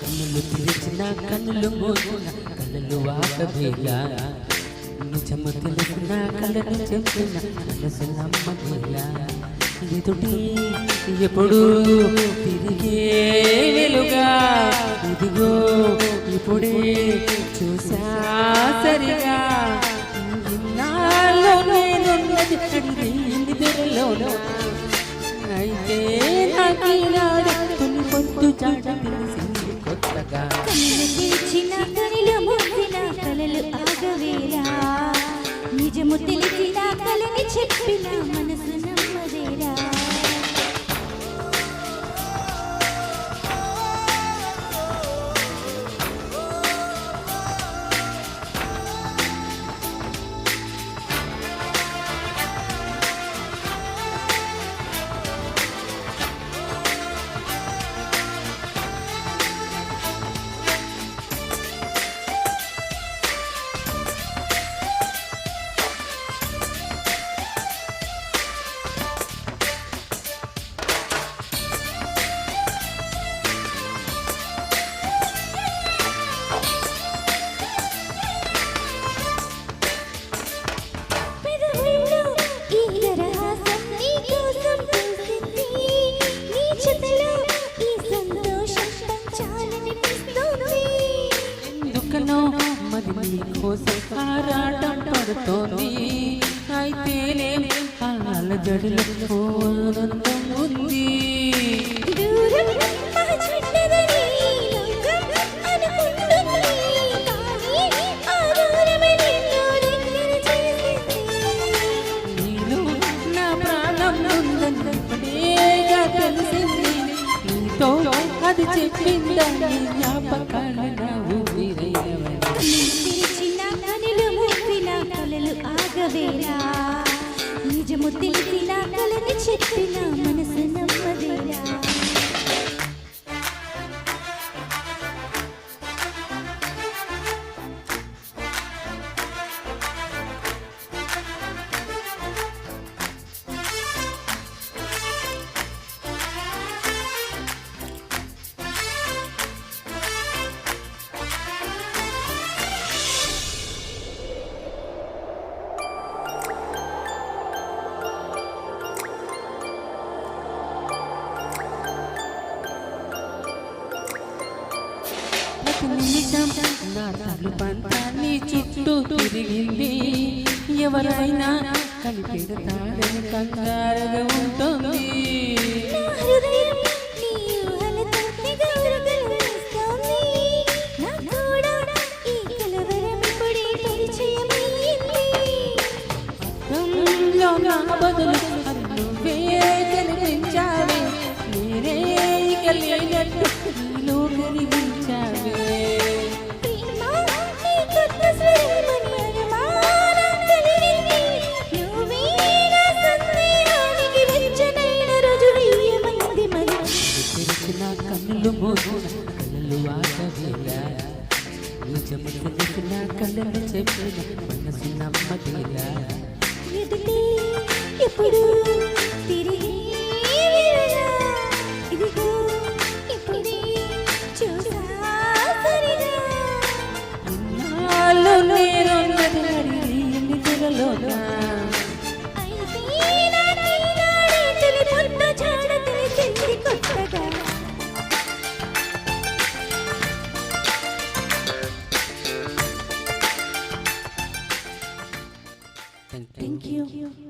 కన్నులు తెరిచిన కన్నులు మూసిన కళ్ళలు వాకవేలా నిజము తెలిసిన కళ్ళను చెప్పిన మనసు నమ్మకేలా ఎదుటి ఎప్పుడు తిరిగే వెలుగా ఇదిగో ఇప్పుడే చూసా సరిగా ఇన్నాళ్ళు నేనున్నది అడిగింది తెరలోనా అయితే నాకీనాడు తొలి పొద్దు చాట తెలిసింది కొత్తగా కళ్ళు తెరిచిన కనులు మూసిన కలలు ఆగవేలా నిజము తెలిసిన కలని చెప్పిన మనసు నమ్మదేరా మరి నీకోసం ఆరాటం పడుతోంది అయితేనే అలజడిలో ఆనందం ఉంది నీలో నా ప్రాణం ఉందన్నప్పుడేగా తెలిసింది నీతో అది చెప్పిందని జ్ఞాపకాలు నా ఊపిరైనవని తెరిచిన కనులు మూసిన కలలు ఆగవేలా నిజము తెలిసిన కలని చెప్పిన మనసు నమ్మదేలా నిమిషం నా తలుపంతా నీ చుట్టూ తిరిగింది ఎవరైనా కలిపెడతాడని కంగారుగా ఉంటుంది నా బదులు నువ్వే కనిపించావే నేనే ఇక లేనట్టు నీలో కనిపించావే కన్నులు మూసిన కళ్ళలు ఆగవేలా నిజము తెలిసిన కళ్ళను చెప్పిన మనసు నమ్మకేలా ఎప్పుడు తిరిగి ఇదిగో ఇప్పుడే చూసా సరిగా ఇన్నాళ్ళు నేనున్నది అడిగింది తెరలోనా Thank you.